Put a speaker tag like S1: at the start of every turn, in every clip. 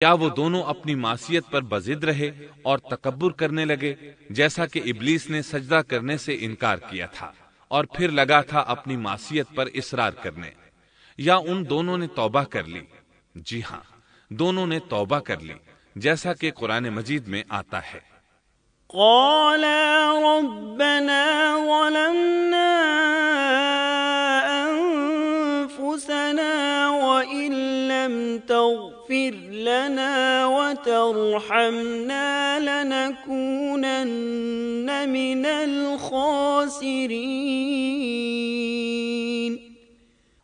S1: کیا وہ دونوں اپنی معصیت پر بضد رہے اور تکبر کرنے لگے، جیسا کہ ابلیس نے سجدہ کرنے سے انکار کیا تھا اور پھر لگا تھا اپنی معصیت پر اصرار کرنے، یا ان دونوں نے توبہ کر لی؟ جی ہاں، دونوں نے توبہ کر لی، جیسا کہ قرآن مجید میں آتا ہے۔
S2: قالا ربنا ظلمنا أنفسنا وإن لم تغفر لنا وترحمنا لنكونن من الخاسرين۔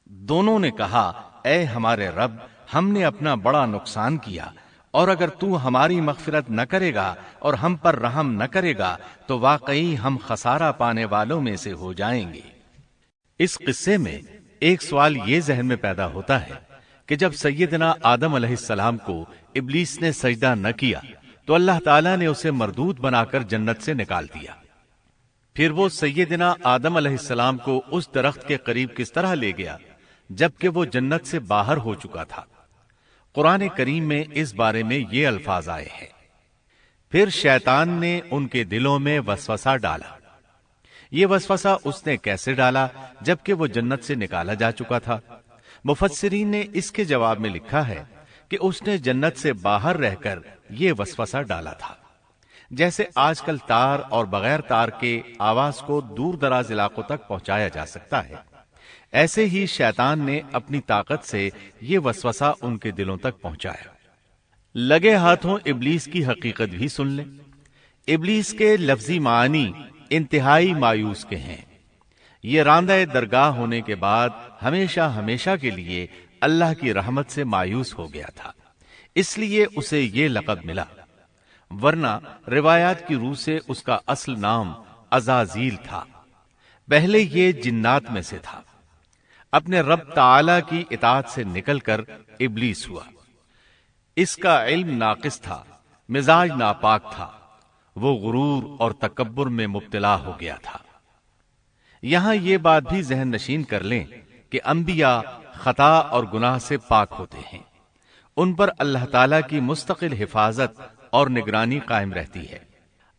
S3: دونوں نے کہا، اے ہمارے رب، ہم نے اپنا بڑا نقصان کیا، اور اگر تو ہماری مغفرت نہ کرے گا اور ہم پر رحم نہ کرے گا تو واقعی ہم خسارہ پانے والوں میں سے ہو جائیں گے۔ اس قصے میں ایک سوال یہ ذہن میں پیدا ہوتا ہے کہ جب سیدنا آدم علیہ السلام کو ابلیس نے سجدہ نہ کیا تو اللہ تعالیٰ نے اسے مردود بنا کر جنت سے نکال دیا، پھر وہ سیدنا آدم علیہ السلام کو اس درخت کے قریب کس طرح لے گیا جبکہ وہ جنت سے باہر ہو چکا تھا؟ قرآن کریم میں اس بارے میں یہ الفاظ آئے ہیں، پھر شیطان نے ان کے دلوں میں وسوسہ ڈالا۔ یہ وسوسہ اس نے کیسے ڈالا جبکہ وہ جنت سے نکالا جا چکا تھا؟ مفسرین نے اس کے جواب میں لکھا ہے کہ اس نے جنت سے باہر رہ کر یہ وسوسہ ڈالا تھا۔ جیسے آج کل تار اور بغیر تار کے آواز کو دور دراز علاقوں تک پہنچایا جا سکتا ہے، ایسے ہی شیطان نے اپنی طاقت سے یہ وسوسہ ان کے دلوں تک پہنچایا۔ لگے ہاتھوں ابلیس کی حقیقت بھی سن لیں۔ ابلیس کے لفظی معنی انتہائی مایوس کے ہیں۔ یہ راندہ درگاہ ہونے کے بعد ہمیشہ ہمیشہ کے لیے اللہ کی رحمت سے مایوس ہو گیا تھا، اس لیے اسے یہ لقب ملا، ورنہ روایات کی روح سے اس کا اصل نام عزازیل تھا۔ پہلے یہ جنات میں سے تھا، اپنے رب تعالی کی اطاعت سے نکل کر ابلیس ہوا۔ اس کا علم ناقص تھا، مزاج ناپاک تھا، وہ غرور اور تکبر میں مبتلا ہو گیا تھا۔ یہاں یہ بات بھی ذہن نشین کر لیں کہ انبیاء خطا اور گناہ سے پاک ہوتے ہیں، ان پر اللہ تعالی کی مستقل حفاظت اور نگرانی قائم رہتی ہے۔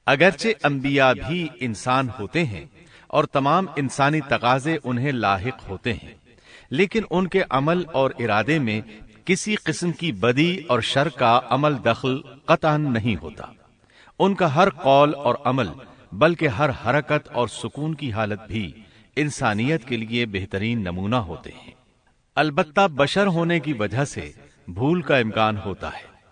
S3: اگرچہ انبیاء بھی انسان ہوتے ہیں اور تمام انسانی تقاضے انہیں لاحق ہوتے ہیں، لیکن ان کے عمل اور ارادے میں کسی قسم کی بدی اور شر کا عمل دخل قطعاً نہیں ہوتا۔ ان کا ہر قول اور عمل بلکہ ہر حرکت اور سکون کی حالت بھی انسانیت کے لیے بہترین نمونہ ہوتے ہیں۔ البتہ بشر ہونے کی وجہ سے بھول کا امکان ہوتا ہے،